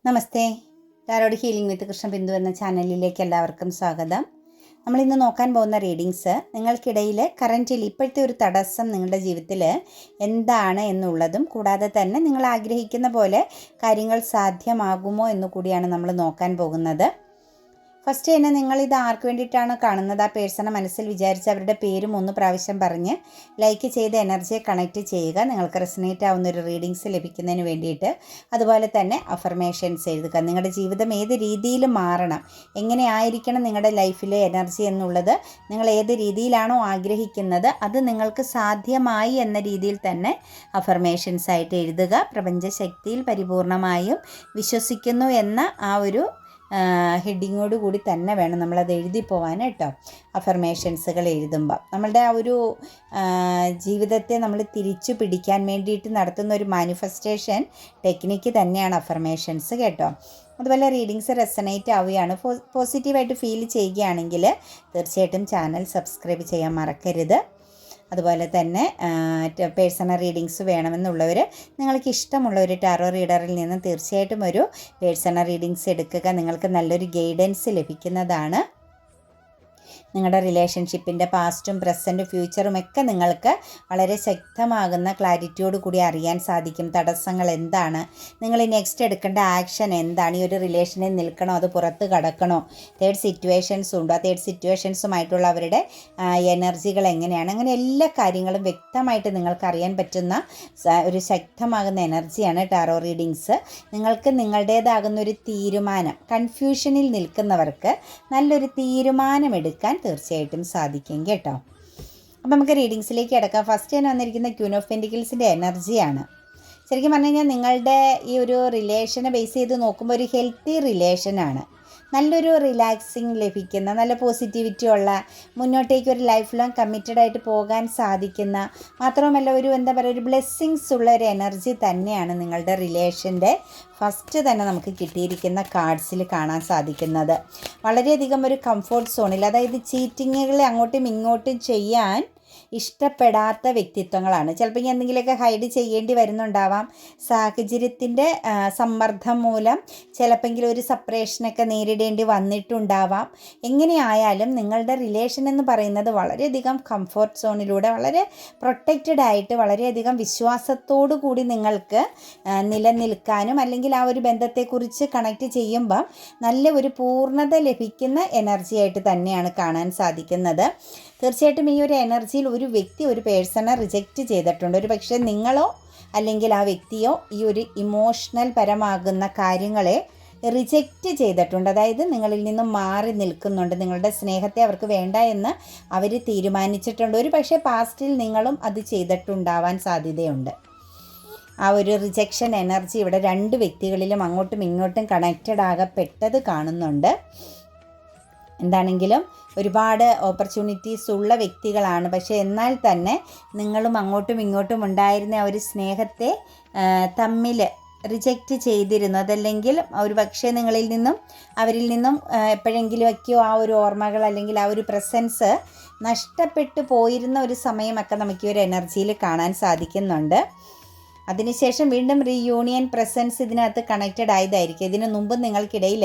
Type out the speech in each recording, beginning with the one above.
നമസ്തേ. Tarot healing വിത്ത് കൃഷ്ണബിന്ദു എന്ന ചാനലിലേക്ക് എല്ലാവർക്കും സ്വാഗതം. നമ്മളിന്ന് നോക്കാൻ പോകുന്ന റീഡിങ്സ് നിങ്ങൾക്കിടയിൽ കറൻറ്റിൽ ഇപ്പോഴത്തെ ഒരു തടസ്സം നിങ്ങളുടെ ജീവിതത്തിൽ എന്താണ് എന്നുള്ളതും, കൂടാതെ തന്നെ നിങ്ങൾ ആഗ്രഹിക്കുന്ന പോലെ കാര്യങ്ങൾ സാധ്യമാകുമോ എന്നുകൂടിയാണ് നമ്മൾ നോക്കാൻ പോകുന്നത്. ഫസ്റ്റ് തന്നെ നിങ്ങളിത് ആർക്ക് വേണ്ടിയിട്ടാണ് കാണുന്നത്, ആ പേഴ്സണെ മനസ്സിൽ വിചാരിച്ച് അവരുടെ പേരും 3 പ്രാവശ്യം പറഞ്ഞ് ലൈക്ക് ചെയ്ത് എനർജിയെ കണക്റ്റ് ചെയ്യുക. നിങ്ങൾക്ക് റെസനേറ്റ് ആവുന്ന ഒരു റീഡിങ്സ് ലഭിക്കുന്നതിന് വേണ്ടിയിട്ട്. അതുപോലെ തന്നെ അഫർമേഷൻസ് എഴുതുക. നിങ്ങളുടെ ജീവിതം ഏത് രീതിയിൽ മാറണം, എങ്ങനെ ആയിരിക്കണം നിങ്ങളുടെ ലൈഫിലെ എനർജി എന്നുള്ളത്, നിങ്ങൾ ഏത് രീതിയിലാണോ ആഗ്രഹിക്കുന്നത് അത് നിങ്ങൾക്ക് സാധ്യമായി എന്ന രീതിയിൽ തന്നെ അഫർമേഷൻസ് ആയിട്ട് എഴുതുക. പ്രപഞ്ചശക്തിയിൽ പരിപൂർണമായും വിശ്വസിക്കുന്നു എന്ന ആ ഒരു ഹെഡിങ്ങോട് കൂടി തന്നെ വേണം നമ്മളത് എഴുതി പോകാൻ കേട്ടോ. അഫർമേഷൻസുകൾ എഴുതുമ്പോൾ നമ്മളുടെ ആ ഒരു ജീവിതത്തെ നമ്മൾ തിരിച്ചു പിടിക്കാൻ വേണ്ടിയിട്ട് നടത്തുന്ന ഒരു മാനിഫെസ്റ്റേഷൻ ടെക്നിക്ക് തന്നെയാണ് അഫർമേഷൻസ് കേട്ടോ. അതുപോലെ റീഡിങ്സ് റെസനേറ്റ് ആവുകയാണ്, പോസിറ്റീവായിട്ട് ഫീൽ ചെയ്യുകയാണെങ്കിൽ തീർച്ചയായിട്ടും ചാനൽ സബ്സ്ക്രൈബ് ചെയ്യാൻ മറക്കരുത്. അതുപോലെ തന്നെ പേഴ്സണൽ റീഡിങ്സ് വേണമെന്നുള്ളവർ, നിങ്ങൾക്ക് ഇഷ്ടമുള്ള ഒരു ടാറോ റീഡറിൽ നിന്ന് തീർച്ചയായിട്ടും ഒരു പേഴ്സണൽ റീഡിങ്സ് എടുക്കുക. നിങ്ങൾക്ക് നല്ലൊരു ഗൈഡൻസ് ലഭിക്കുന്നതാണ്. നിങ്ങളുടെ റിലേഷൻഷിപ്പിൻ്റെ പാസ്റ്റും പ്രസൻറ്റും ഫ്യൂച്ചറും ഒക്കെ നിങ്ങൾക്ക് വളരെ ശക്തമാകുന്ന ക്ലാരിറ്റിയോട് കൂടി അറിയാൻ സാധിക്കും. തടസ്സങ്ങൾ എന്താണ്, നിങ്ങൾ നെക്സ്റ്റ് എടുക്കേണ്ട ആക്ഷൻ എന്താണ്, ഈ ഒരു റിലേഷനിൽ നിൽക്കണോ അത് പുറത്ത് കടക്കണോ, തേർഡ് സിറ്റുവേഷൻസ് ഉണ്ടോ, ആ തേർഡ് സിറ്റുവേഷൻസുമായിട്ടുള്ള അവരുടെ എനർജികൾ എങ്ങനെയാണ്, അങ്ങനെ എല്ലാ കാര്യങ്ങളും വ്യക്തമായിട്ട് നിങ്ങൾക്ക് അറിയാൻ പറ്റുന്ന ഒരു ശക്തമാകുന്ന എനർജിയാണ് ടാറോ റീഡിങ്സ്. നിങ്ങൾക്ക് നിങ്ങളുടേതാകുന്ന ഒരു തീരുമാനം, കൺഫ്യൂഷനിൽ നിൽക്കുന്നവർക്ക് നല്ലൊരു തീരുമാനമെടുക്കാൻ തീർച്ചയായിട്ടും സാധിക്കും കേട്ടോ. അപ്പം നമുക്ക് റീഡിങ്സിലേക്ക് കിടക്കാം. ഫസ്റ്റ് തന്നെ വന്നിരിക്കുന്ന ക്യൂൻ ഓഫ് പെൻറ്റിക്കിൾസിൻ്റെ എനർജിയാണ്. ശരിക്കും പറഞ്ഞു കഴിഞ്ഞാൽ നിങ്ങളുടെ ഈ ഒരു റിലേഷനെ ബേസ് ചെയ്ത് നോക്കുമ്പോൾ ഒരു ഹെൽത്തി റിലേഷനാണ്. നല്ലൊരു റിലാക്സിങ് ലഭിക്കുന്ന, നല്ല പോസിറ്റിവിറ്റി ഉള്ള, മുന്നോട്ടേക്ക് ഒരു ലൈഫ് ലോങ് കമ്മിറ്റഡ് ആയിട്ട് പോകാൻ സാധിക്കുന്ന, മാത്രവുമല്ല ഒരു ഒരു ബ്ലെസ്സിങ്സ് ഉള്ള ഒരു എനർജി തന്നെയാണ് നിങ്ങളുടെ റിലേഷൻ്റെ ഫസ്റ്റ് തന്നെ നമുക്ക് കിട്ടിയിരിക്കുന്ന കാർഡ്സിൽ കാണാൻ സാധിക്കുന്നത്. വളരെയധികം ഒരു കംഫോർട്ട് സോണിൽ, അതായത് ചീറ്റിങ്ങുകളെ അങ്ങോട്ടും ഇങ്ങോട്ടും ചെയ്യാൻ ഇഷ്ടപ്പെടാത്ത വ്യക്തിത്വങ്ങളാണ്. ചിലപ്പോൾ എന്തെങ്കിലുമൊക്കെ ഹൈഡ് ചെയ്യേണ്ടി വരുന്നുണ്ടാവാം, സാഹചര്യത്തിൻ്റെ സമ്മർദ്ദം മൂലം ചിലപ്പോൾ ഒരു സെപ്പറേഷനൊക്കെ നേരിടേണ്ടി വന്നിട്ടുണ്ടാവാം. എങ്ങനെയായാലും നിങ്ങളുടെ റിലേഷൻ എന്ന് പറയുന്നത് വളരെയധികം കംഫോർട്ട് സോണിലൂടെ വളരെ പ്രൊട്ടക്റ്റഡ് ആയിട്ട് വളരെയധികം വിശ്വാസത്തോടു കൂടി നിങ്ങൾക്ക് നിലനിൽക്കാനും, അല്ലെങ്കിൽ ആ ഒരു ബന്ധത്തെക്കുറിച്ച് കണക്റ്റ് ചെയ്യുമ്പം നല്ല ഒരു പൂർണ്ണത ലഭിക്കുന്ന എനർജിയായിട്ട് തന്നെയാണ് കാണാൻ സാധിക്കുന്നത്. തീർച്ചയായിട്ടും ഈ ഒരു എനർജിയിൽ ഒരു വ്യക്തി ഒരു പേഴ്സണെ റിജക്റ്റ് ചെയ്തിട്ടുണ്ട്. ഒരു പക്ഷേ നിങ്ങളോ അല്ലെങ്കിൽ ആ വ്യക്തിയോ ഈ ഒരു ഇമോഷണൽ പരമാകുന്ന കാര്യങ്ങളെ റിജക്റ്റ് ചെയ്തിട്ടുണ്ട്. അതായത് നിങ്ങളിൽ നിന്നും മാറി നിൽക്കുന്നുണ്ട്, നിങ്ങളുടെ സ്നേഹത്തെ അവർക്ക് വേണ്ട എന്ന് അവർ തീരുമാനിച്ചിട്ടുണ്ട്. ഒരു പക്ഷേ പാസ്റ്റിൽ നിങ്ങളും അത് ചെയ്തിട്ടുണ്ടാവാൻ സാധ്യതയുണ്ട്. ആ ഒരു റിജക്ഷൻ എനർജി ഇവിടെ 2 വ്യക്തികളിലും അങ്ങോട്ടും ഇങ്ങോട്ടും കണക്റ്റഡ് ആകപ്പെട്ടത് കാണുന്നുണ്ട്. എന്താണെങ്കിലും ഒരുപാട് ഓപ്പർച്യൂണിറ്റീസ് ഉള്ള വ്യക്തികളാണ്. പക്ഷേ എന്നാൽ തന്നെ നിങ്ങളും അങ്ങോട്ടും ഇങ്ങോട്ടും ഉണ്ടായിരുന്ന ആ ഒരു സ്നേഹത്തെ തമ്മിൽ റിജക്റ്റ് ചെയ്തിരുന്നു. അതല്ലെങ്കിൽ ഒരു പക്ഷേ നിങ്ങളിൽ നിന്നും അവരിൽ നിന്നും എപ്പോഴെങ്കിലുമൊക്കെയോ ആ ഒരു ഓർമ്മകൾ അല്ലെങ്കിൽ ആ ഒരു പ്രസൻസ് നഷ്ടപ്പെട്ടു പോയിരുന്ന ഒരു സമയമൊക്കെ നമുക്ക് ഈ ഒരു എനർജിയിൽ കാണാൻ സാധിക്കുന്നുണ്ട്. അതിനുശേഷം വീണ്ടും റീയൂണിയൻ പ്രസൻസ് ഇതിനകത്ത് കണക്റ്റഡ് ആയതായിരിക്കും. ഇതിനു മുമ്പ് നിങ്ങൾക്കിടയിൽ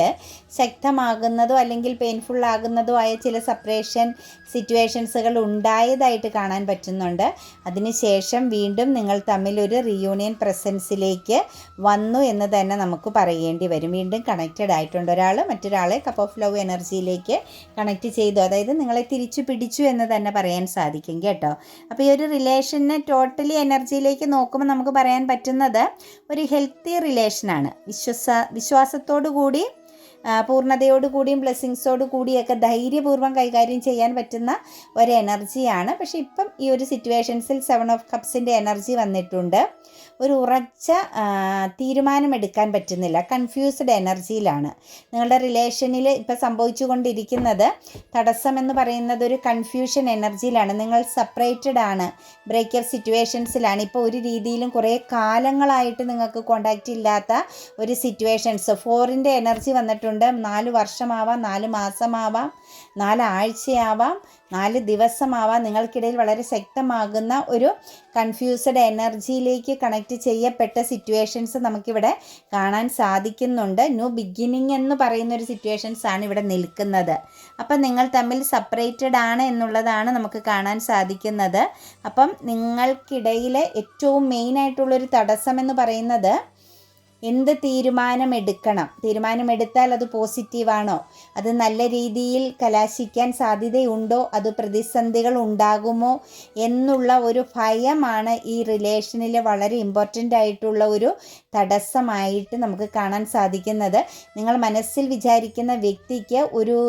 ശക്തമാകുന്നതോ അല്ലെങ്കിൽ പെയിൻഫുൾ ആകുന്നതോ ആയ ചില സെപ്പറേഷൻ സിറ്റുവേഷൻസുകൾ ഉണ്ടായതായിട്ട് കാണാൻ പറ്റുന്നുണ്ട്. അതിനുശേഷം വീണ്ടും നിങ്ങൾ തമ്മിൽ ഒരു റീയൂണിയൻ പ്രസൻസിലേക്ക് വന്നു എന്ന് തന്നെ നമുക്ക് പറയേണ്ടി വരും. വീണ്ടും കണക്റ്റഡ് ആയിട്ടുണ്ട്. ഒരാൾ മറ്റൊരാളെ കപ്പ് ഓഫ് ലവ് എനർജിയിലേക്ക് കണക്റ്റ് ചെയ്തു, അതായത് നിങ്ങളെ തിരിച്ചു പിടിച്ചു എന്ന് തന്നെ പറയാൻ സാധിക്കും കേട്ടോ. അപ്പോൾ ഈ ഒരു റിലേഷനെ ടോട്ടലി എനർജിയിലേക്ക് നോക്കുമ്പോൾ നമുക്ക് പറയാൻ പറ്റുന്നത് ഒരു ഹെൽത്തി റിലേഷനാണ്. വിശ്വാസത്തോടു കൂടി, പൂർണ്ണതയോടുകൂടിയും ബ്ലെസ്സിങ്സോടു കൂടിയൊക്കെ ധൈര്യപൂർവ്വം കൈകാര്യം ചെയ്യാൻ പറ്റുന്ന ഒരു എനർജിയാണ്. പക്ഷേ ഇപ്പം ഈ ഒരു സിറ്റുവേഷൻസിൽ 7 ഓഫ് കപ്സിൻ്റെ എനർജി വന്നിട്ടുണ്ട്. ഒരു ഉറച്ച തീരുമാനമെടുക്കാൻ പറ്റുന്നില്ല, കൺഫ്യൂസ്ഡ് എനർജിയിലാണ്. നിങ്ങളുടെ റിലേഷനിൽ ഇപ്പം സംഭവിച്ചു കൊണ്ടിരിക്കുന്നത് തടസ്സമെന്ന് പറയുന്നത് ഒരു കൺഫ്യൂഷൻ എനർജിയിലാണ്. നിങ്ങൾ സെപ്പറേറ്റഡ് ആണ്, ബ്രേക്കപ്പ് സിറ്റുവേഷൻസിലാണ്. ഇപ്പോൾ ഒരു രീതിയിലും കുറേ കാലങ്ങളായിട്ട് നിങ്ങൾക്ക് കോണ്ടാക്റ്റ് ഇല്ലാത്ത ഒരു സിറ്റുവേഷൻസ്. 4ൻ്റെ എനർജി വന്നിട്ടുണ്ട്. പറഞ്ഞിട്ടുണ്ട്. 4 വർഷമാവാം, 4 മാസമാവാം, 4 ആഴ്ചയാവാം, 4 ദിവസമാവാം. നിങ്ങൾക്കിടയിൽ വളരെ ശക്തമാകുന്ന ഒരു കൺഫ്യൂസ്ഡ് എനർജിയിലേക്ക് കണക്റ്റ് ചെയ്യപ്പെട്ട സിറ്റുവേഷൻസ് നമുക്കിവിടെ കാണാൻ സാധിക്കുന്നുണ്ട്. ന്യൂ ബിഗിനിങ് എന്ന് പറയുന്നൊരു സിറ്റുവേഷൻസ് ആണ് ഇവിടെ നിൽക്കുന്നത്. അപ്പം നിങ്ങൾ തമ്മിൽ സെപ്പറേറ്റഡ് ആണ് എന്നുള്ളതാണ് നമുക്ക് കാണാൻ സാധിക്കുന്നത്. അപ്പം നിങ്ങൾക്കിടയിലെ ഏറ്റവും മെയിനായിട്ടുള്ളൊരു തടസ്സം എന്ന് പറയുന്നത് എന്ത് തീരുമാനമെടുത്താൽ അത് പോസിറ്റീവാണോ, അത് നല്ല രീതിയിൽ കലാശിക്കാൻ സാധ്യതയുണ്ടോ, അത് പ്രതിസന്ധികൾ ഉണ്ടാകുമോ എന്നുള്ള ഒരു ഭയമാണ് ഈ റിലേഷനിൽ വളരെ ഇമ്പോർട്ടൻ്റ് ആയിട്ടുള്ള ഒരു തടസ്സമായിട്ട് നമുക്ക് കാണാൻ സാധിക്കുന്നത്. നിങ്ങൾ മനസ്സിൽ വിചാരിക്കുന്ന വ്യക്തിക്ക് ഒരു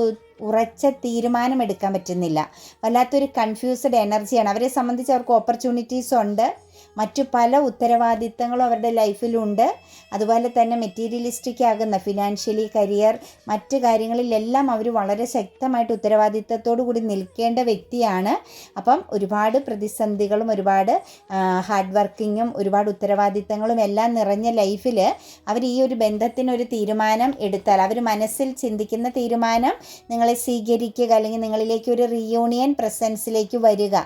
ഉറച്ച തീരുമാനമെടുക്കാൻ പറ്റുന്നില്ല. വല്ലാത്തൊരു കൺഫ്യൂസ്ഡ് എനർജിയാണ്. അവരെ സംബന്ധിച്ച് അവർക്ക് ഓപ്പർച്യൂണിറ്റീസ് ഉണ്ട്, മറ്റു പല ഉത്തരവാദിത്തങ്ങളും അവരുടെ ലൈഫിലുണ്ട്. അതുപോലെ തന്നെ മെറ്റീരിയലിസ്റ്റിക് ആകുന്ന ഫിനാൻഷ്യലി, കരിയർ, മറ്റ് കാര്യങ്ങളിലെല്ലാം അവർ വളരെ ശക്തമായിട്ട് ഉത്തരവാദിത്തത്തോടു കൂടി നിൽക്കേണ്ട വ്യക്തിയാണ്. അപ്പം ഒരുപാട് പ്രതിസന്ധികളും ഒരുപാട് ഹാർഡ് വർക്കിങ്ങും ഒരുപാട് ഉത്തരവാദിത്തങ്ങളും എല്ലാം നിറഞ്ഞ ലൈഫിൽ അവർ ഈ ഒരു ബന്ധത്തിനൊരു തീരുമാനം എടുത്താൽ, അവർ മനസ്സിൽ ചിന്തിക്കുന്ന തീരുമാനം നിങ്ങളെ സ്വീകരിക്കുക, അല്ലെങ്കിൽ നിങ്ങളിലേക്ക് ഒരു റീയൂണിയൻ പ്രസൻസിലേക്ക് വരിക,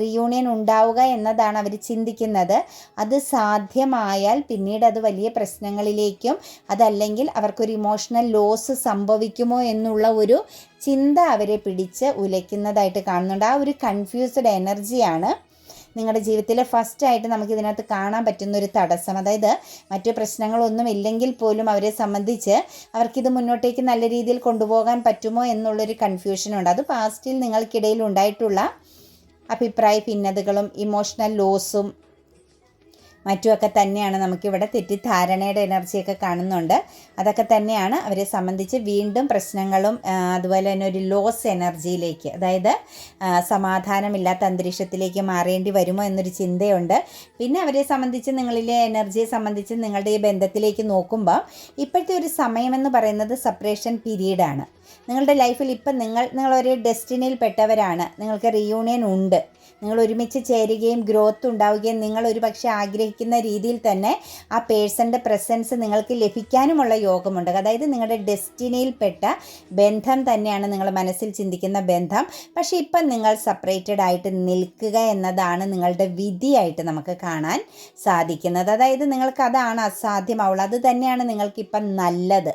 റീയൂണിയൻ ഉണ്ടാവുക എന്നതാണ് അവർ ചിന്തിക്കുന്നത്. അത് സാധ്യമായാൽ പിന്നീട് അത് വലിയ പ്രശ്നങ്ങളിലേക്കും അതല്ലെങ്കിൽ അവർക്കൊരു ഇമോഷണൽ ലോസ് സംഭവിക്കുമോ എന്നുള്ള ഒരു ചിന്ത അവരെ പിടിച്ച് ഉലയ്ക്കുന്നതായിട്ട് കാണുന്നുണ്ട്. ആ ഒരു കൺഫ്യൂസ്ഡ് എനർജിയാണ് നിങ്ങളുടെ ജീവിതത്തിൽ ഫസ്റ്റായിട്ട് നമുക്കിതിനകത്ത് കാണാൻ പറ്റുന്നൊരു തടസ്സം. അതായത് മറ്റു പ്രശ്നങ്ങളൊന്നും ഇല്ലെങ്കിൽ പോലും അവരെ സംബന്ധിച്ച് അവർക്കിത് മുന്നോട്ടേക്ക് നല്ല രീതിയിൽ കൊണ്ടുപോകാൻ പറ്റുമോ എന്നുള്ളൊരു കൺഫ്യൂഷനുണ്ട്. അത് പാസ്റ്റിൽ നിങ്ങൾക്കിടയിൽ ഉണ്ടായിട്ടുള്ള അഭിപ്രായ ഭിന്നതകളും ഇമോഷണൽ ലോസും മറ്റുമൊക്കെ തന്നെയാണ് നമുക്കിവിടെ തെറ്റിദ്ധാരണയുടെ എനർജിയൊക്കെ കാണുന്നുണ്ട്. അതൊക്കെ തന്നെയാണ് അവരെ സംബന്ധിച്ച് വീണ്ടും പ്രശ്നങ്ങളും അതുപോലെ തന്നെ ഒരു ലോസ് എനർജിയിലേക്ക്, അതായത് സമാധാനമില്ലാത്ത അന്തരീക്ഷത്തിലേക്ക് മാറേണ്ടി വരുമോ എന്നൊരു ചിന്തയുണ്ട്. പിന്നെ അവരെ സംബന്ധിച്ച് നിങ്ങളിലെ എനർജിയെ സംബന്ധിച്ച് നിങ്ങളുടെ ഈ ബന്ധത്തിലേക്ക് നോക്കുമ്പോൾ ഇപ്പോഴത്തെ ഒരു സമയമെന്ന് പറയുന്നത് സെപ്പറേഷൻ പീരീഡാണ്. നിങ്ങളുടെ ലൈഫിൽ ഇപ്പം നിങ്ങൾ ഒരേ ഡെസ്റ്റിനിയിൽ പെട്ടവരാണ്. നിങ്ങൾക്ക് റീയൂണിയൻ ഉണ്ട്, നിങ്ങൾ ഒരുമിച്ച് ചേരുകയും ഗ്രോത്ത് ഉണ്ടാവുകയും നിങ്ങൾ ഒരു പക്ഷേ ആഗ്രഹിക്കുന്ന രീതിയിൽ തന്നെ ആ പേഴ്സൻ്റെ പ്രസൻസ് നിങ്ങൾക്ക് ലഭിക്കാനുമുള്ള യോഗമുണ്ട്. അതായത് നിങ്ങളുടെ ഡെസ്റ്റിനിയിൽപ്പെട്ട ബന്ധം തന്നെയാണ് നിങ്ങൾ മനസ്സിൽ ചിന്തിക്കുന്ന ബന്ധം. പക്ഷേ ഇപ്പം നിങ്ങൾ സെപ്പറേറ്റഡ് ആയിട്ട് നിൽക്കുക എന്നതാണ് നിങ്ങളുടെ വിധിയായിട്ട് നമുക്ക് കാണാൻ സാധിക്കുന്നത്. അതായത് നിങ്ങൾക്ക് അതാണ് അസാധ്യമാവുള്ളൂ, അത് തന്നെയാണ് നിങ്ങൾക്കിപ്പം നല്ലത്.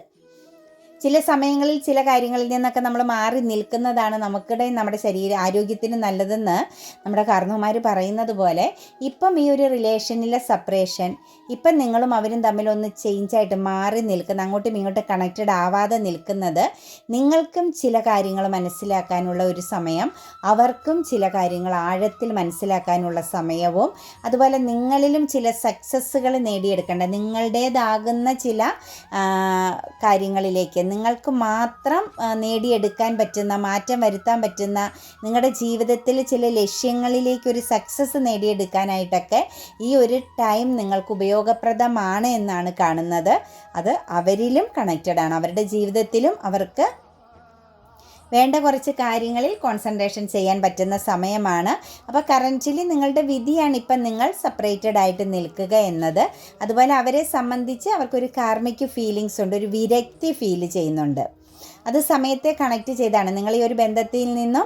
ചില സമയങ്ങളിൽ ചില കാര്യങ്ങളിൽ നിന്നൊക്കെ നമ്മൾ മാറി നിൽക്കുന്നതാണ് നമ്മുടെ ആരോഗ്യത്തിന് നല്ലതെന്ന് നമ്മുടെ കാരണവന്മാർ പറയുന്നത് പോലെ ഇപ്പം ഈ ഒരു റിലേഷനിലെ സെപ്പറേഷൻ, ഇപ്പം നിങ്ങളും അവരും തമ്മിലൊന്ന് ചേഞ്ചായിട്ട് മാറി നിൽക്കുന്ന, അങ്ങോട്ടും ഇങ്ങോട്ടും കണക്റ്റഡ് ആവാതെ നിൽക്കുന്നത് നിങ്ങൾക്കും ചില കാര്യങ്ങൾ മനസ്സിലാക്കാനുള്ള ഒരു സമയം, അവർക്കും ചില കാര്യങ്ങൾ ആഴത്തിൽ മനസ്സിലാക്കാനുള്ള സമയവും, അതുപോലെ നിങ്ങളിലും ചില സക്സസ്സുകൾ നേടിയെടുക്കേണ്ട നിങ്ങളുടേതാകുന്ന ചില കാര്യങ്ങളിലേക്ക് നിങ്ങൾക്ക് മാത്രം നേടിയെടുക്കാൻ പറ്റുന്ന, മാറ്റം വരുത്താൻ പറ്റുന്ന, നിങ്ങളുടെ ജീവിതത്തിൽ ചില ലക്ഷ്യങ്ങളിലേക്കൊരു സക്സസ് നേടിയെടുക്കാനായിട്ടൊക്കെ ഈ ഒരു ടൈം നിങ്ങൾക്ക് ഉപയോഗപ്രദമാണ് എന്നാണ് കാണുന്നത്. അത് അവരിലും കണക്റ്റഡ് ആണ്, അവരുടെ ജീവിതത്തിലും അവർക്ക് വേണ്ട കുറച്ച് കാര്യങ്ങളിൽ കോൺസെൻട്രേഷൻ ചെയ്യാൻ പറ്റുന്ന സമയമാണ്. അപ്പോൾ കറൻറ്റ്ലി നിങ്ങളുടെ വിധിയാണ് ഇപ്പം നിങ്ങൾ സെപ്പറേറ്റഡ് ആയിട്ട് നിൽക്കുക എന്നത്. അതുപോലെ അവരെ സംബന്ധിച്ച് അവർക്കൊരു കാർമിക് ഫീലിങ്സ് ഉണ്ട്, ഒരു വിരക്തി ഫീൽ ചെയ്യുന്നുണ്ട്. അത് സമയത്തെ കണക്റ്റ് ചെയ്താണ് നിങ്ങൾ ഈ ഒരു ബന്ധത്തിൽ നിന്നും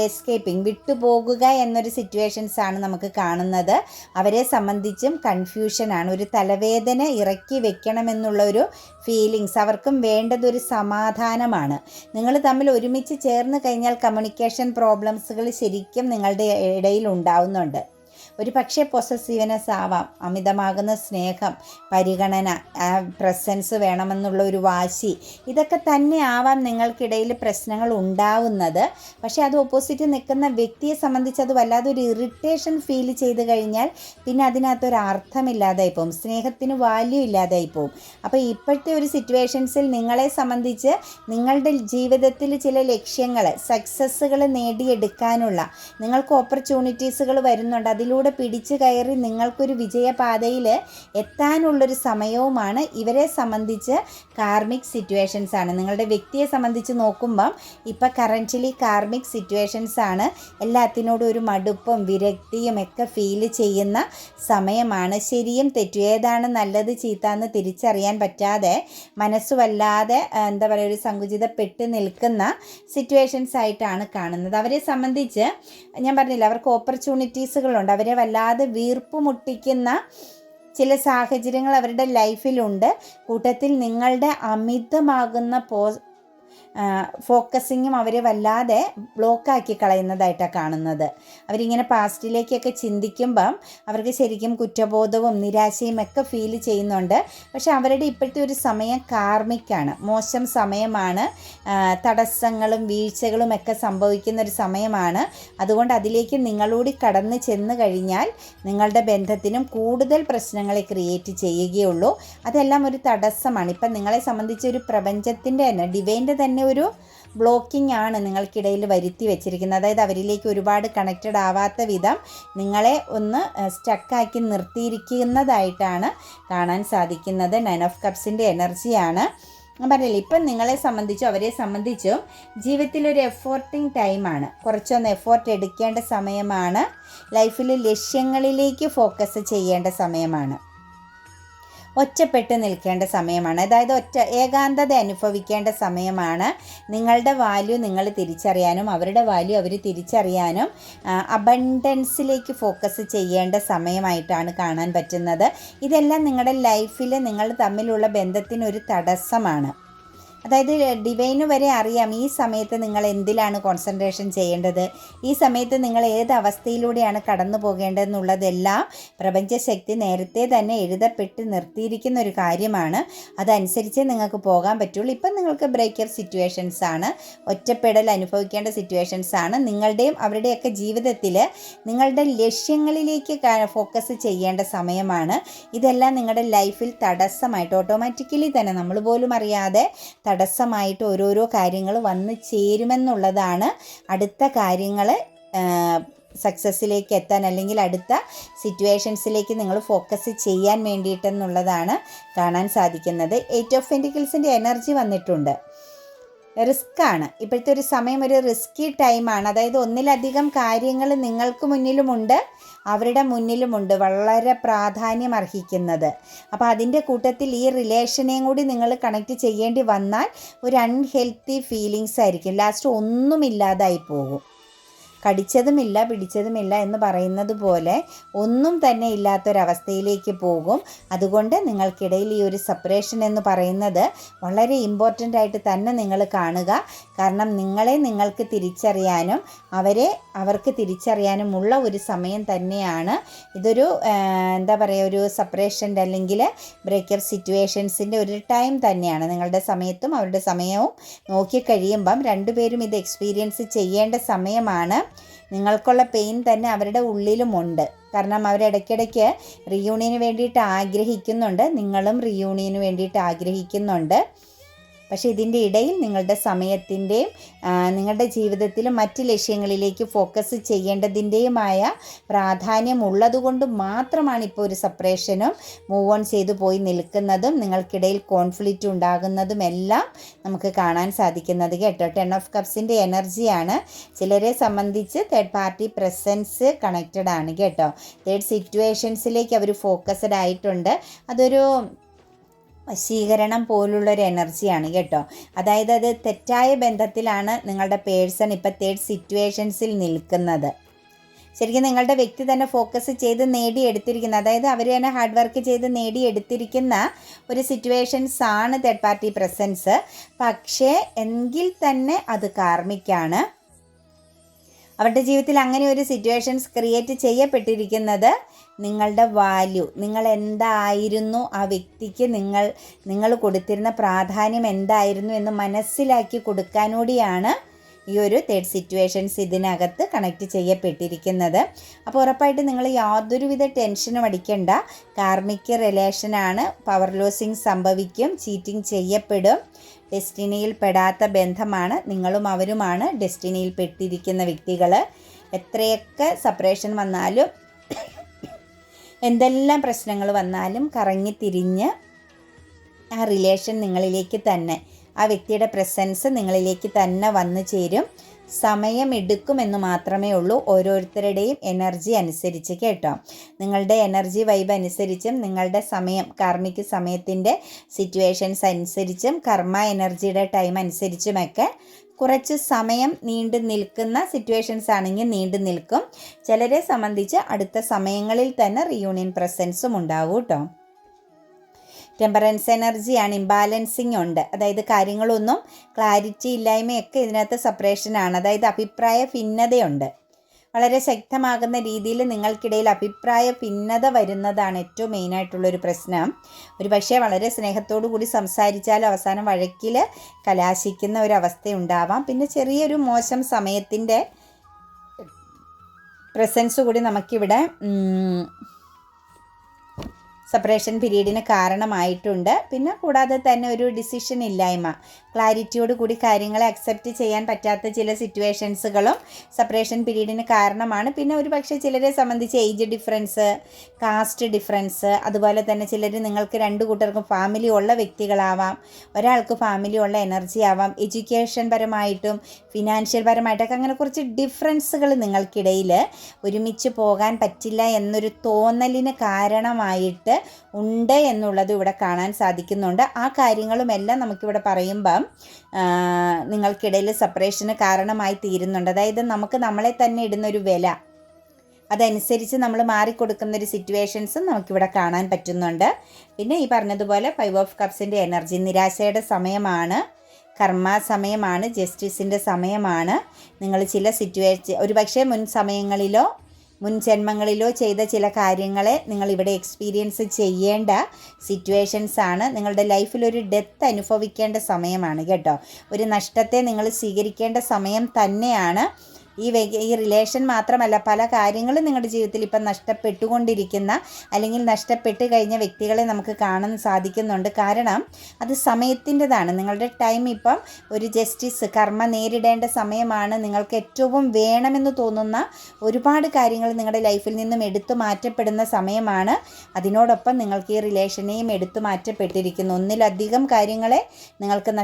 എസ്കേപ്പിംഗ് വിട്ടുപോകുക എന്നൊരു സിറ്റുവേഷൻസാണ് നമുക്ക് കാണുന്നത്. അവരെ സംബന്ധിച്ചും കൺഫ്യൂഷനാണ്, ഒരു തലവേദന ഇറക്കി വെക്കണമെന്നുള്ള ഒരു ഫീലിങ്സ്, അവർക്കും വേണ്ടതൊരു സമാധാനമാണ്. നിങ്ങൾ തമ്മിൽ ഒരുമിച്ച് ചേർന്ന് കഴിഞ്ഞാൽ കമ്മ്യൂണിക്കേഷൻ പ്രോബ്ലംസുകൾ ശരിക്കും നിങ്ങളുടെ ഇടയിൽ ഉണ്ടാവുന്നുണ്ട്. ഒരു പക്ഷേ പൊസസീവ്നെസ് ആവാം, അമിതമാകുന്ന സ്നേഹം, പരിഗണന, പ്രസൻസ് വേണമെന്നുള്ള ഒരു വാശി, ഇതൊക്കെ തന്നെ ആവാം നിങ്ങൾക്കിടയിൽ പ്രശ്നങ്ങൾ ഉണ്ടാവുന്നത്. പക്ഷേ അത് ഓപ്പോസിറ്റ് നിൽക്കുന്ന വ്യക്തിയെ സംബന്ധിച്ച് അത് വല്ലാതെ ഒരു ഇറിറ്റേഷൻ ഫീൽ ചെയ്ത് കഴിഞ്ഞാൽ പിന്നെ അതിനകത്തൊരു അർത്ഥമില്ലാതായി പോകും, സ്നേഹത്തിന് വാല്യൂ ഇല്ലാതായി പോകും. അപ്പോൾ ഇപ്പോഴത്തെ ഒരു സിറ്റുവേഷൻസിൽ നിങ്ങളെ സംബന്ധിച്ച് നിങ്ങളുടെ ജീവിതത്തിൽ ചില ലക്ഷ്യങ്ങൾ, സക്സസ്സുകൾ നേടിയെടുക്കാനുള്ള നിങ്ങൾക്ക് ഓപ്പർച്യൂണിറ്റീസുകൾ വരുന്നുണ്ട്. അതിലൂടെ ജീവിതത്തിലൂടെ പിടിച്ചു കയറി നിങ്ങൾക്കൊരു വിജയപാതയിൽ എത്താനുള്ളൊരു സമയവുമാണ്. ഇവരെ സംബന്ധിച്ച് കാർമിക് സിറ്റുവേഷൻസ് ആണ്. നിങ്ങളുടെ വ്യക്തിയെ സംബന്ധിച്ച് നോക്കുമ്പം ഇപ്പം കറൻ്റ്ലി കാർമിക് സിറ്റുവേഷൻസ് ആണ്. എല്ലാത്തിനോടും ഒരു മടുപ്പും വിരക്തിയും ഒക്കെ ഫീൽ ചെയ്യുന്ന സമയമാണ്. ശരിയും തെറ്റും, ഏതാണ് നല്ലത് ചീത്ത എന്ന് തിരിച്ചറിയാൻ പറ്റാതെ മനസ്സ് വല്ലാതെ എന്താ പറയുക, ഒരു സങ്കുചിതപ്പെട്ട് നിൽക്കുന്ന സിറ്റുവേഷൻസ് ആയിട്ടാണ് കാണുന്നത്. അവരെ സംബന്ധിച്ച് ഞാൻ പറഞ്ഞില്ല, അവർക്ക് ഓപ്പർച്യൂണിറ്റീസുകളുണ്ട്. അവരെ വല്ലാതെ വീർപ്പ് മുട്ടിക്കുന്ന ചില സാഹചര്യങ്ങൾ അവരുടെ ലൈഫിലുണ്ട്. കൂട്ടത്തിൽ നിങ്ങളുടെ അമിതമാകുന്ന ഫോക്കസിങ്ങും അവരെ വല്ലാതെ ബ്ലോക്കാക്കി കളയുന്നതായിട്ടാണ് കാണുന്നത്. അവരിങ്ങനെ പാസ്റ്റിലേക്കൊക്കെ ചിന്തിക്കുമ്പം അവർക്ക് ശരിക്കും കുറ്റബോധവും നിരാശയും ഒക്കെ ഫീൽ ചെയ്യുന്നുണ്ട്. പക്ഷെ അവരുടെ ഇപ്പോഴത്തെ ഒരു സമയം കാർമിക്കാണ്, മോശം സമയമാണ്. തടസ്സങ്ങളും വീഴ്ചകളും ഒക്കെ സംഭവിക്കുന്ന ഒരു സമയമാണ്. അതുകൊണ്ട് അതിലേക്ക് നിങ്ങളൂടി കടന്നു ചെന്ന് കഴിഞ്ഞാൽ നിങ്ങളുടെ ബന്ധത്തിനും കൂടുതൽ പ്രശ്നങ്ങളെ ക്രിയേറ്റ് ചെയ്യുകയുള്ളൂ. അതെല്ലാം ഒരു തടസ്സമാണ്. ഇപ്പം നിങ്ങളെ സംബന്ധിച്ച് ഒരു പ്രപഞ്ചത്തിൻ്റെ തന്നെ, ഡിവൈൻ്റെ തന്നെ ഒരു ബ്ലോക്കിംഗ് ആണ് നിങ്ങൾക്കിടയിൽ വരുത്തി വെച്ചിരിക്കുന്നത്. അതായത് അവരിലേക്ക് ഒരുപാട് കണക്റ്റഡ് ആവാത്ത വിധം നിങ്ങളെ ഒന്ന് സ്റ്റക്കാക്കി നിർത്തിയിരിക്കുന്നതായിട്ടാണ് കാണാൻ സാധിക്കുന്നത്. 9 ഓഫ് കപ്സിൻ്റെ എനർജിയാണ്. ഞാൻ പറഞ്ഞില്ലേ, ഇപ്പം നിങ്ങളെ സംബന്ധിച്ചും അവരെ സംബന്ധിച്ചും ജീവിതത്തിലൊരു എഫോർട്ടിങ് ടൈമാണ്. കുറച്ചൊന്ന് എഫോർട്ട് എടുക്കേണ്ട സമയമാണ്. ലൈഫിൽ ലക്ഷ്യങ്ങളിലേക്ക് ഫോക്കസ് ചെയ്യേണ്ട സമയമാണ്. ഒറ്റപ്പെട്ട് നിൽക്കേണ്ട സമയമാണ്. അതായത് ഏകാന്തത അനുഭവിക്കേണ്ട സമയമാണ്. നിങ്ങളുടെ വാല്യൂ നിങ്ങൾ തിരിച്ചറിയാനും അവരുടെ വാല്യൂ അവർ തിരിച്ചറിയാനും അബണ്ടൻസിലേക്ക് ഫോക്കസ് ചെയ്യേണ്ട സമയമായിട്ടാണ് കാണാൻ പറ്റുന്നത്. ഇതെല്ലാം നിങ്ങളുടെ ലൈഫിൽ നിങ്ങൾ തമ്മിലുള്ള ബന്ധത്തിനൊരു തടസ്സമാണ്. അതായത് ഡിവൈന് വരെ അറിയാം ഈ സമയത്ത് നിങ്ങൾ എന്തിലാണ് കോൺസെൻട്രേഷൻ ചെയ്യേണ്ടത്, ഈ സമയത്ത് നിങ്ങൾ ഏത് അവസ്ഥയിലൂടെയാണ് കടന്നു പോകേണ്ടതെന്നുള്ളതെല്ലാം പ്രപഞ്ചശക്തി നേരത്തെ തന്നെ എഴുതപ്പെട്ട് നിർത്തിയിരിക്കുന്ന ഒരു കാര്യമാണ്. അതനുസരിച്ചേ നിങ്ങൾക്ക് പോകാൻ പറ്റുള്ളൂ. ഇപ്പം നിങ്ങൾക്ക് ബ്രേക്കപ്പ് സിറ്റുവേഷൻസ് ആണ്, ഒറ്റപ്പെടൽ അനുഭവിക്കേണ്ട സിറ്റുവേഷൻസ് ആണ്. നിങ്ങളുടെയും അവരുടെയൊക്കെ ജീവിതത്തിൽ നിങ്ങളുടെ ലക്ഷ്യങ്ങളിലേക്ക് ഫോക്കസ് ചെയ്യേണ്ട സമയമാണ്. ഇതെല്ലാം നിങ്ങളുടെ ലൈഫിൽ തടസ്സമായിട്ട് ഓട്ടോമാറ്റിക്കലി തന്നെ നമ്മൾ പോലും അറിയാതെ തടസ്സമായിട്ട് ഓരോരോ കാര്യങ്ങൾ വന്ന് ചേരുമെന്നുള്ളതാണ്. അടുത്ത കാര്യങ്ങൾ സക്സസ്സിലേക്ക് എത്താൻ അല്ലെങ്കിൽ അടുത്ത സിറ്റുവേഷൻസിലേക്ക് നിങ്ങൾ ഫോക്കസ് ചെയ്യാൻ വേണ്ടിയിട്ടെന്നുള്ളതാണ് കാണാൻ സാധിക്കുന്നത്. 8 ഓഫ് പെന്റിക്കിൾസിൻ്റെ എനർജി വന്നിട്ടുണ്ട്. റിസ്ക്കാണ് ഇപ്പോഴത്തെ ഒരു സമയം, ഒരു റിസ്കി ടൈമാണ്. അതായത് ഒന്നിലധികം കാര്യങ്ങൾ നിങ്ങൾക്ക് മുന്നിലുമുണ്ട്, അവരുടെ മുന്നിലുമുണ്ട്, വളരെ പ്രാധാന്യം അർഹിക്കുന്നത്. അപ്പോൾ അതിൻ്റെ കൂട്ടത്തിൽ ഈ റിലേഷനെയും കൂടി നിങ്ങൾ കണക്ട് ചെയ്യേണ്ടി വന്നാൽ ഒരു അൺഹെൽത്തി ഫീലിങ്സ് ആയിരിക്കും. ലാസ്റ്റ് ഒന്നുമില്ലാതായി പോകും. കടിച്ചതുമില്ല പിടിച്ചതുമില്ല എന്ന് പറയുന്നത് പോലെ ഒന്നും തന്നെ ഇല്ലാത്തൊരവസ്ഥയിലേക്ക് പോകും. അതുകൊണ്ട് നിങ്ങൾക്കിടയിൽ ഈ ഒരു സെപ്പറേഷൻ എന്ന് പറയുന്നത് വളരെ ഇമ്പോർട്ടൻ്റ് ആയിട്ട് തന്നെ നിങ്ങൾ കാണുക. കാരണം നിങ്ങളെ നിങ്ങൾക്ക് തിരിച്ചറിയാനും അവരെ അവർക്ക് തിരിച്ചറിയാനുമുള്ള ഒരു സമയം തന്നെയാണ് ഇതൊരു എന്താ പറയുക, ഒരു സെപ്പറേഷൻ്റെ അല്ലെങ്കിൽ ബ്രേക്കപ്പ് സിറ്റുവേഷൻസിൻ്റെ ഒരു ടൈം തന്നെയാണ്. നിങ്ങളുടെ സമയത്തും അവരുടെ സമയവും നോക്കിക്കഴിയുമ്പം രണ്ടുപേരും ഇത് എക്സ്പീരിയൻസ് ചെയ്യേണ്ട സമയമാണ്. നിങ്ങൾക്കുള്ള പെയിൻ തന്നെ അവരുടെ ഉള്ളിലുമുണ്ട്. കാരണം അവരിടയ്ക്കിടയ്ക്ക് റീയൂണിയന് വേണ്ടിയിട്ട് ആഗ്രഹിക്കുന്നുണ്ട്, നിങ്ങളും റീയൂണിയന് വേണ്ടിയിട്ട് ആഗ്രഹിക്കുന്നുണ്ട്. പക്ഷേ ഇതിൻ്റെ ഇടയിൽ നിങ്ങളുടെ സമയത്തിൻ്റെയും നിങ്ങളുടെ ജീവിതത്തിലും മറ്റ് ലക്ഷ്യങ്ങളിലേക്ക് ഫോക്കസ് ചെയ്യേണ്ടതിൻ്റെയുമായ പ്രാധാന്യം ഉള്ളതുകൊണ്ട് മാത്രമാണ് ഇപ്പോൾ ഒരു സെപ്പറേഷനും മൂവ് ഓൺ ചെയ്തു പോയി നിൽക്കുന്നതും നിങ്ങൾക്കിടയിൽ കോൺഫ്ലിക്റ്റ് ഉണ്ടാകുന്നതും എല്ലാം നമുക്ക് കാണാൻ സാധിക്കുന്നത് കേട്ടോ. 10 ഓഫ് കപ്സിൻ്റെ എനർജിയാണ്. ചിലരെ സംബന്ധിച്ച് തേർഡ് പാർട്ടി പ്രസൻസ് കണക്റ്റഡ് ആണ് കേട്ടോ. തേർഡ് സിറ്റുവേഷൻസിലേക്ക് അവർ ഫോക്കസ്ഡ് ആയിട്ടുണ്ട്. അതൊരു വശീകരണം പോലുള്ളൊരു എനർജിയാണ് കേട്ടോ. അതായത് അത് തെറ്റായ ബന്ധത്തിലാണ് നിങ്ങളുടെ പേഴ്സൺ ഇപ്പോൾ തേർഡ് സിറ്റുവേഷൻസിൽ നിൽക്കുന്നത്. ശരിക്കും നിങ്ങളുടെ വ്യക്തി തന്നെ ഫോക്കസ് ചെയ്ത് നേടിയെടുത്തിരിക്കുന്ന, അതായത് അവർ തന്നെ ഹാർഡ് വർക്ക് ചെയ്ത് നേടിയെടുത്തിരിക്കുന്ന ഒരു സിറ്റുവേഷൻസ് ആണ് തേർഡ് പാർട്ടി പ്രസൻസ്. പക്ഷേ എങ്കിൽ തന്നെ അത് കാർമിക്കാണ്. അവരുടെ ജീവിതത്തിൽ അങ്ങനെ ഒരു സിറ്റുവേഷൻസ് ക്രിയേറ്റ് ചെയ്യപ്പെട്ടിരിക്കുന്നത് നിങ്ങളുടെ വാല്യൂ, നിങ്ങൾ എന്തായിരുന്നു ആ വ്യക്തിക്ക് നിങ്ങൾ കൊടുത്തിരുന്ന പ്രാധാന്യം എന്തായിരുന്നു എന്ന് മനസ്സിലാക്കി കൊടുക്കാനൂടിയാണ് ഈ ഒരു തേർഡ് സിറ്റുവേഷൻസ് ഇതിനകത്ത് കണക്റ്റ് ചെയ്യപ്പെട്ടിരിക്കുന്നത്. അപ്പോൾ ഉറപ്പായിട്ട് നിങ്ങൾ യാതൊരുവിധ ടെൻഷനും അടിക്കേണ്ട. കാർമിക് റിലേഷനാണ്. പവർ ലോസിങ് സംഭവിക്കും, ചീറ്റിംഗ് ചെയ്യപ്പെടും. ഡെസ്റ്റിനിയിൽ പെടാത്ത ബന്ധമാണ്. നിങ്ങളും അവരുമാണ് ഡെസ്റ്റിനിയിൽ പെട്ടിരിക്കുന്ന വ്യക്തികൾ. എത്രയൊക്കെ സെപ്പറേഷൻ വന്നാലും എന്തെല്ലാം പ്രശ്നങ്ങൾ വന്നാലും കറങ്ങി തിരിഞ്ഞ് ആ റിലേഷൻ നിങ്ങളിലേക്ക് തന്നെ, ആ വ്യക്തിയുടെ പ്രസൻസ് നിങ്ങളിലേക്ക് തന്നെ വന്നു ചേരും. സമയമെടുക്കുമെന്ന് മാത്രമേ ഉള്ളൂ, ഓരോരുത്തരുടെയും എനർജി അനുസരിച്ച് കേട്ടോ. നിങ്ങളുടെ എനർജി വൈബ് അനുസരിച്ചും നിങ്ങളുടെ സമയം, കാർമിക് സമയത്തിൻ്റെ സിറ്റുവേഷൻസ് അനുസരിച്ചും കർമ്മ എനർജിയുടെ ടൈം അനുസരിച്ചുമൊക്കെ കുറച്ച് സമയം നീണ്ടു നിൽക്കുന്ന സിറ്റുവേഷൻസ് ആണെങ്കിൽ നീണ്ടു നിൽക്കും. ചിലരെ സംബന്ധിച്ച് അടുത്ത സമയങ്ങളിൽ തന്നെ റീയൂണിയൻ പ്രസൻസും ഉണ്ടാവും കേട്ടോ. ടെമ്പറൻസ് എനർജിയാണ്, ഇംബാലൻസിങ് ഉണ്ട്. അതായത് കാര്യങ്ങളൊന്നും ക്ലാരിറ്റി ഇല്ലായ്മയൊക്കെ ഇതിനകത്ത് സെപ്പറേഷനാണ്. അതായത് അഭിപ്രായ ഭിന്നതയുണ്ട്. വളരെ ശക്തമാകുന്ന രീതിയിൽ നിങ്ങൾക്കിടയിൽ അഭിപ്രായ ഭിന്നത വരുന്നതാണ് ഏറ്റവും മെയിനായിട്ടുള്ളൊരു പ്രശ്നം. ഒരു പക്ഷേ വളരെ സ്നേഹത്തോടു കൂടി സംസാരിച്ചാലും അവസാനം വഴക്കിൽ കലാശിക്കുന്ന ഒരവസ്ഥ ഉണ്ടാവാം. പിന്നെ ചെറിയൊരു മോശം സമയത്തിൻ്റെ പ്രസൻസ് കൂടി നമുക്കിവിടെ സെപ്പറേഷൻ പീരീഡിന് കാരണമായിട്ടുണ്ട്. പിന്നെ കൂടാതെ തന്നെ ഒരു ഡിസിഷൻ ഇല്ലായ്മ, ക്ലാരിറ്റിയോട് കൂടി കാര്യങ്ങളെ അക്സെപ്റ്റ് ചെയ്യാൻ പറ്റാത്ത ചില സിറ്റുവേഷൻസുകളും സെപ്പറേഷൻ പീരീഡിന് കാരണമാണ്. പിന്നെ ഒരു പക്ഷേ ചിലരെ സംബന്ധിച്ച് ഏജ് ഡിഫറൻസ്, കാസ്റ്റ് ഡിഫറൻസ്, അതുപോലെ തന്നെ ചിലർ നിങ്ങൾക്ക് രണ്ടു കൂട്ടർക്കും ഫാമിലി ഉള്ള വ്യക്തികളാവാം, ഒരാൾക്ക് ഫാമിലി ഉള്ള എനർജി ആവാം, എഡ്യൂക്കേഷൻ പരമായിട്ടും ഫിനാൻഷ്യൽ പരമായിട്ടൊക്കെ അങ്ങനെ കുറച്ച് ഡിഫറൻസുകൾ നിങ്ങൾക്കിടയിൽ ഒരുമിച്ച് പോകാൻ പറ്റില്ല എന്നൊരു തോന്നലിന് കാരണമായിട്ട് ഉണ്ട് എന്നുള്ളത് ഇവിടെ കാണാൻ സാധിക്കുന്നുണ്ട്. ആ കാര്യങ്ങളുമെല്ലാം നമുക്കിവിടെ പറയുമ്പം നിങ്ങൾക്കിടയിൽ സെപ്പറേഷന് കാരണമായി തീരുന്നുണ്ട്. അതായത് നമുക്ക് നമ്മളെ തന്നെ ഇടുന്നൊരു വില, അതനുസരിച്ച് നമ്മൾ മാറിക്കൊടുക്കുന്നൊരു സിറ്റുവേഷൻസും നമുക്കിവിടെ കാണാൻ പറ്റുന്നുണ്ട്. പിന്നെ ഈ പറഞ്ഞതുപോലെ 5 ഓഫ് കപ്സിൻ്റെ എനർജി നിരാശയുടെ സമയമാണ്, കർമ്മ സമയമാണ്, ജസ്റ്റിസിൻ്റെ സമയമാണ്. നിങ്ങൾ ചില ഒരു പക്ഷേ മുൻ സമയങ്ങളിലോ മുൻ ജന്മങ്ങളിലോ ചെയ്ത ചില കാര്യങ്ങളെ നിങ്ങളിവിടെ എക്സ്പീരിയൻസ് ചെയ്യേണ്ട സിറ്റുവേഷൻസാണ്. നിങ്ങളുടെ ലൈഫിലൊരു ഡെത്ത് അനുഭവിക്കേണ്ട സമയമാണ് കേട്ടോ. ഒരു നഷ്ടത്തെ നിങ്ങൾ സ്വീകരിക്കേണ്ട സമയം തന്നെയാണ്. ഈ റിലേഷൻ മാത്രമല്ല, പല കാര്യങ്ങളും നിങ്ങളുടെ ജീവിതത്തിൽ ഇപ്പം നഷ്ടപ്പെട്ടുകൊണ്ടിരിക്കുന്ന അല്ലെങ്കിൽ നഷ്ടപ്പെട്ട് കഴിഞ്ഞ വ്യക്തികളെ നമുക്ക് കാണാൻ സാധിക്കുന്നുണ്ട്. കാരണം അത് സമയത്തിൻ്റെതാണ്. നിങ്ങളുടെ ടൈം ഇപ്പം ഒരു ജസ്റ്റിസ്, കർമ്മ നേരിടേണ്ട സമയമാണ്. നിങ്ങൾക്ക് ഏറ്റവും വേണമെന്ന് തോന്നുന്ന ഒരുപാട് കാര്യങ്ങൾ നിങ്ങളുടെ ലൈഫിൽ നിന്നും എടുത്തു മാറ്റപ്പെടുന്ന സമയമാണ്. അതിനോടൊപ്പം നിങ്ങൾക്ക് ഈ റിലേഷനെയും എടുത്തു മാറ്റപ്പെട്ടിരിക്കുന്നു. ഒന്നിലധികം കാര്യങ്ങളെ നിങ്ങൾക്ക്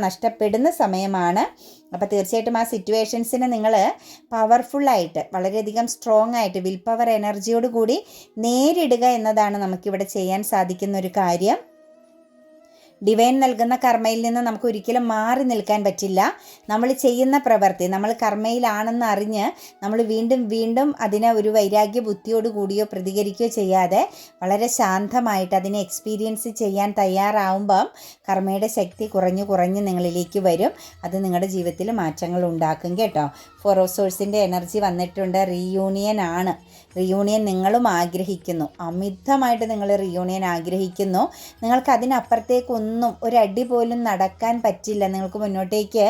നഷ്ടപ്പെടുന്ന സമയമാണ്. അപ്പോൾ തീർച്ചയായിട്ടും ആ സിറ്റുവേഷൻസിനെ നിങ്ങൾ പവർഫുള്ളായിട്ട്, വളരെയധികം സ്ട്രോങ് ആയിട്ട്, വിൽ പവർ എനർജിയോട് കൂടി നേരിടുക എന്നതാണ് നമുക്കിവിടെ ചെയ്യാൻ സാധിക്കുന്ന ഒരു കാര്യം. ഡിവൈൻ നൽകുന്ന കർമ്മയിൽ നിന്ന് നമുക്ക് ഒരിക്കലും മാറി നിൽക്കാൻ പറ്റില്ല. നമ്മൾ ചെയ്യുന്ന പ്രവൃത്തി, നമ്മൾ കർമ്മയിലാണെന്ന് അറിഞ്ഞ് നമ്മൾ വീണ്ടും വീണ്ടും അതിനെ ഒരു വൈരാഗ്യ ബുദ്ധിയോട് കൂടിയോ പ്രതികരിക്കുകയോ ചെയ്യാതെ വളരെ ശാന്തമായിട്ട് അതിനെ എക്സ്പീരിയൻസ് ചെയ്യാൻ തയ്യാറാവുമ്പം കർമ്മയുടെ ശക്തി കുറഞ്ഞു നിങ്ങളിലേക്ക് വരും. അത് നിങ്ങളുടെ ജീവിതത്തിൽ മാറ്റങ്ങൾ ഉണ്ടാക്കും കേട്ടോ. 4 ഓഫ് സോഴ്സിൻ്റെ എനർജി വന്നിട്ടുണ്ട്. റീയൂണിയൻ ആണ്. റീയൂണിയൻ നിങ്ങളും ആഗ്രഹിക്കുന്നു, അമിതമായിട്ട് നിങ്ങൾ റീയൂണിയൻ ആഗ്രഹിക്കുന്നു. നിങ്ങൾക്ക് അതിനപ്പുറത്തേക്കൊന്നും ഒരടി പോലും നടക്കാൻ പറ്റില്ല, നിങ്ങൾക്ക് മുന്നോട്ടേക്ക്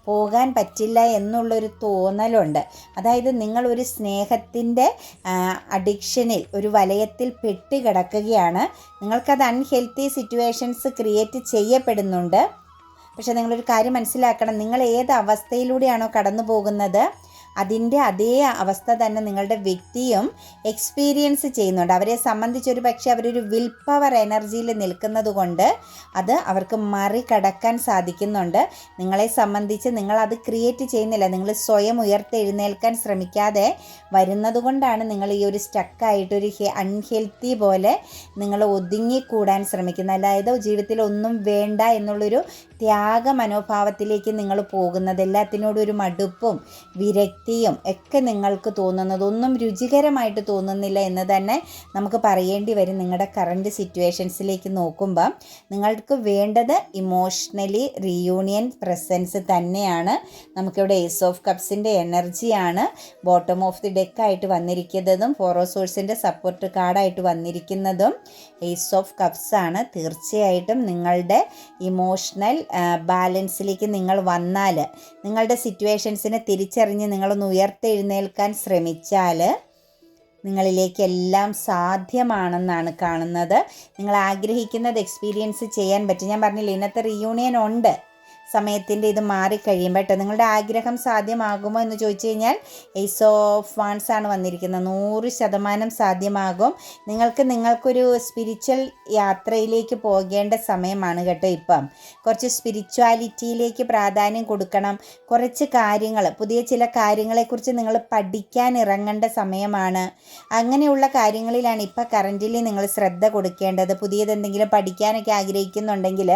പോകാൻ പറ്റില്ല എന്നുള്ളൊരു തോന്നലുണ്ട്. അതായത് നിങ്ങളൊരു സ്നേഹത്തിൻ്റെ അഡിക്ഷനിൽ, ഒരു വലയത്തിൽ പെട്ട് കിടക്കുകയാണ്. നിങ്ങൾക്കത് അൺഹെൽത്തി സിറ്റുവേഷൻസ് ക്രിയേറ്റ് ചെയ്യപ്പെടുന്നുണ്ട്. പക്ഷേ നിങ്ങളൊരു കാര്യം മനസ്സിലാക്കണം, നിങ്ങൾ ഏത് അവസ്ഥയിലൂടെയാണോ കടന്നു പോകുന്നത് അതിൻ്റെ അതേ അവസ്ഥ തന്നെ നിങ്ങളുടെ വ്യക്തിയും എക്സ്പീരിയൻസ് ചെയ്യുന്നുണ്ട്. അവരെ സംബന്ധിച്ചൊരു പക്ഷേ അവരൊരു വിൽ പവർ എനർജിയിൽ നിൽക്കുന്നത് കൊണ്ട് അത് അവർക്ക് മറികടക്കാൻ സാധിക്കുന്നുണ്ട്. നിങ്ങളെ സംബന്ധിച്ച് നിങ്ങളത് ക്രിയേറ്റ് ചെയ്യുന്നില്ല, നിങ്ങൾ സ്വയം ഉയർത്തെഴുന്നേൽക്കാൻ ശ്രമിക്കാതെ വരുന്നത് കൊണ്ടാണ് നിങ്ങൾ ഈ ഒരു സ്റ്റക്കായിട്ടൊരു അൺഹെൽത്തി പോലെ നിങ്ങൾ ഒതുങ്ങിക്കൂടാൻ ശ്രമിക്കുന്നത്. അതായത് ജീവിതത്തിൽ ഒന്നും വേണ്ട എന്നുള്ളൊരു ത്യാഗ മനോഭാവത്തിലേക്ക് നിങ്ങൾ പോകുന്നത്, എല്ലാത്തിനോടും ഒരു മടുപ്പും വിരക്തിയും ഒക്കെ നിങ്ങൾക്ക് തോന്നുന്നത്, ഒന്നും രുചികരമായിട്ട് തോന്നുന്നില്ല എന്ന് തന്നെ നമുക്ക് പറയേണ്ടി വരും. നിങ്ങളുടെ കറണ്ട് സിറ്റുവേഷൻസിലേക്ക് നോക്കുമ്പോൾ നിങ്ങൾക്ക് വേണ്ടത് ഇമോഷണലി റീയൂണിയൻ പ്രസൻസ് തന്നെയാണ്. നമുക്കിവിടെ ഏസ് ഓഫ് കപ്സിൻ്റെ എനർജിയാണ് ബോട്ടം ഓഫ് ദി ഡെക്കായിട്ട് വന്നിരിക്കുന്നതും 4 ഓഫ് സോഴ്സിൻ്റെ സപ്പോർട്ട് കാർഡായിട്ട് വന്നിരിക്കുന്നതും ഏസ് ഓഫ് കപ്സ് ആണ്. തീർച്ചയായിട്ടും നിങ്ങളുടെ ഇമോഷണൽ ബാലൻസിലേക്ക് നിങ്ങൾ വന്നാൽ, നിങ്ങളുടെ സിറ്റുവേഷൻസിനെ തിരിച്ചറിഞ്ഞ് നിങ്ങളൊന്ന് ഉയർത്തെഴുന്നേൽക്കാൻ ശ്രമിച്ചാൽ നിങ്ങളിലേക്കെല്ലാം സാധ്യമാണെന്നാണ് കാണുന്നത്. നിങ്ങൾ ആഗ്രഹിക്കുന്നത് എക്സ്പീരിയൻസ് ചെയ്യാൻ പറ്റും. ഞാൻ പറഞ്ഞില്ലേ, ഇന്നത്തെ റീയൂണിയൻ ഉണ്ട്, സമയത്തിൻ്റെ ഇത് മാറിക്കഴിയുമ്പോൾ കേട്ടോ, നിങ്ങളുടെ ആഗ്രഹം സാധ്യമാകുമോ എന്ന് ചോദിച്ചു കഴിഞ്ഞാൽ എയ്സ് ഓഫ് വാൺസ് ആണ് വന്നിരിക്കുന്നത്. 100% സാധ്യമാകും. നിങ്ങൾക്കൊരു സ്പിരിച്വൽ യാത്രയിലേക്ക് പോകേണ്ട സമയമാണ് കേട്ടോ. ഇപ്പം കുറച്ച് സ്പിരിച്വാലിറ്റിയിലേക്ക് പ്രാധാന്യം കൊടുക്കണം. കുറച്ച് കാര്യങ്ങൾ, പുതിയ ചില കാര്യങ്ങളെക്കുറിച്ച് നിങ്ങൾ പഠിക്കാൻ ഇറങ്ങേണ്ട സമയമാണ്. അങ്ങനെയുള്ള കാര്യങ്ങളിലാണ് ഇപ്പോൾ കറൻ്റിലി നിങ്ങൾ ശ്രദ്ധ കൊടുക്കേണ്ടത്. പുതിയതെന്തെങ്കിലും പഠിക്കാനൊക്കെ ആഗ്രഹിക്കുന്നുണ്ടെങ്കിൽ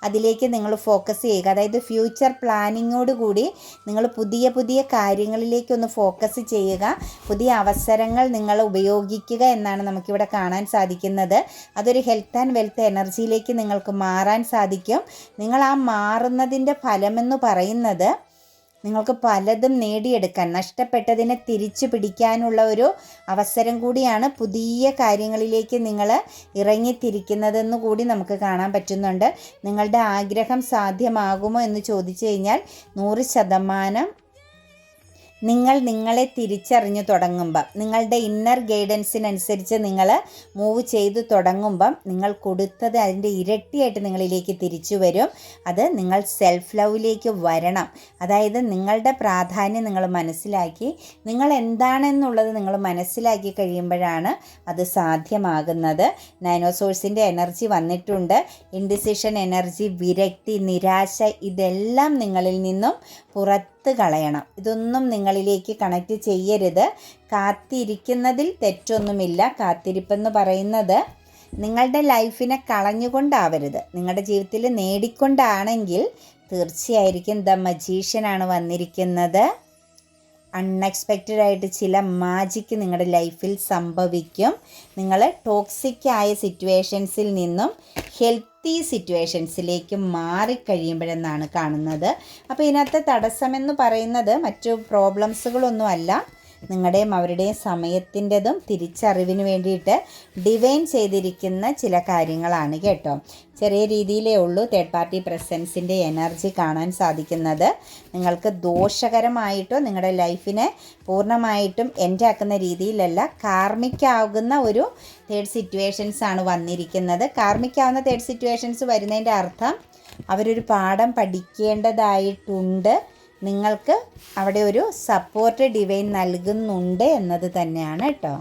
അതിലേക്ക് നിങ്ങൾ ഫോക്കസ് ചെയ്യുക. അതായത് ഫ്യൂച്ചർ പ്ലാനിങ്ങോട് കൂടി നിങ്ങൾ പുതിയ കാര്യങ്ങളിലേക്കൊന്ന് ഫോക്കസ് ചെയ്യുക. പുതിയ അവസരങ്ങൾ നിങ്ങൾ ഉപയോഗിക്കുക എന്നാണ് നമുക്കിവിടെ കാണാൻ സാധിക്കുന്നത്. അതൊരു ഹെൽത്ത് ആൻഡ് വെൽത്ത് എനർജിയിലേക്ക് നിങ്ങൾക്ക് മാറാൻ സാധിക്കും. നിങ്ങൾ ആ മാറുന്നതിൻ്റെ ഫലമെന്ന് പറയുന്നത് നിങ്ങൾക്ക് പലതും നേടിയെടുക്കാൻ, നഷ്ടപ്പെട്ടതിനെ തിരിച്ചു പിടിക്കാനുള്ള ഒരു അവസരം കൂടിയാണ്. പുതിയ കാര്യങ്ങളിലേക്ക് നിങ്ങൾ ഇറങ്ങിത്തിരിക്കുന്നതെന്ന് കൂടി നമുക്ക് കാണാൻ പറ്റുന്നുണ്ട്. നിങ്ങളുടെ ആഗ്രഹം സാധ്യമാകുമോ എന്ന് ചോദിച്ചു കഴിഞ്ഞാൽ 100% നിങ്ങളെ തിരിച്ചറിഞ്ഞു തുടങ്ങുമ്പം, നിങ്ങളുടെ ഇന്നർ ഗൈഡൻസിനനുസരിച്ച് നിങ്ങൾ മൂവ് ചെയ്തു തുടങ്ങുമ്പം നിങ്ങൾ കൊടുത്തത് അതിൻ്റെ ഇരട്ടിയായിട്ട് നിങ്ങളിലേക്ക് തിരിച്ചു വരും. അത് നിങ്ങൾ സെൽഫ് ലവിലേക്ക് വരണം. അതായത് നിങ്ങളുടെ പ്രാധാന്യം നിങ്ങൾ മനസ്സിലാക്കി, നിങ്ങൾ എന്താണെന്നുള്ളത് നിങ്ങൾ മനസ്സിലാക്കി കഴിയുമ്പോഴാണ് അത് സാധ്യമാകുന്നത്. നൈനോസോഴ്സിൻ്റെ എനർജി വന്നിട്ടുണ്ട്. ഇൻഡിസിഷൻ എനർജി, വിരക്തി, നിരാശ, ഇതെല്ലാം നിങ്ങളിൽ നിന്നും പുറത്ത് കളയണം. ഇതൊന്നും നിങ്ങളിലേക്ക് കണക്റ്റ് ചെയ്യരുത്. കാത്തിരിക്കുന്നതിൽ തെറ്റൊന്നുമില്ല. കാത്തിരിപ്പെന്ന് പറയുന്നത് നിങ്ങളുടെ ലൈഫിനെ കളഞ്ഞുകൊണ്ടാവരുത്, നിങ്ങളുടെ ജീവിതത്തിൽ നേടിക്കൊണ്ടാണെങ്കിൽ തീർച്ചയായിരിക്കും ദ മജീഷ്യനാണ് വന്നിരിക്കുന്നത്. അൺഎക്സ്പെക്റ്റഡായിട്ട് ചില മാജിക്ക് നിങ്ങളുടെ ലൈഫിൽ സംഭവിക്കും. നിങ്ങൾ ടോക്സിക്കായ സിറ്റുവേഷൻസിൽ നിന്നും ഹെൽത്തി സിറ്റുവേഷൻസിലേക്ക് മാറിക്കഴിയുമ്പോഴെന്നാണ് കാണുന്നത്. അപ്പോൾ ഇതിനകത്ത് തടസ്സമെന്ന് പറയുന്നത് മറ്റു പ്രോബ്ലംസുകളൊന്നുമല്ല, നിങ്ങളുടെയും അവരുടെയും സമയത്തിൻ്റെതും തിരിച്ചറിവിന് വേണ്ടിയിട്ട് ഡിവൈൻ ചെയ്തിരിക്കുന്ന ചില കാര്യങ്ങളാണ് കേട്ടോ. ചെറിയ രീതിയിലേ ഉള്ളൂ തേർഡ് പാർട്ടി പ്രസൻസിൻ്റെ എനർജി കാണാൻ സാധിക്കുന്നത്. നിങ്ങൾക്ക് ദോഷകരമായിട്ടോ നിങ്ങളുടെ ലൈഫിനെ പൂർണ്ണമായിട്ടും എൻഡ് ആക്കുന്ന രീതിയിലല്ല, കാർമിക്കാവുന്ന ഒരു തേർഡ് സിറ്റുവേഷൻസ് ആണ് വന്നിരിക്കുന്നത്. കാർമിക്കാവുന്ന തേർഡ് സിറ്റുവേഷൻസ് വരുന്നതിൻ്റെ അർത്ഥം അവരൊരു പാഠം പഠിക്കേണ്ടതായിട്ടുണ്ട്. നിങ്ങൾക്ക് അവിടെ ഒരു സപ്പോർട്ട് ഡിവൈൻ നൽകുന്നുണ്ട് എന്നത് തന്നെയാണ് കേട്ടോ.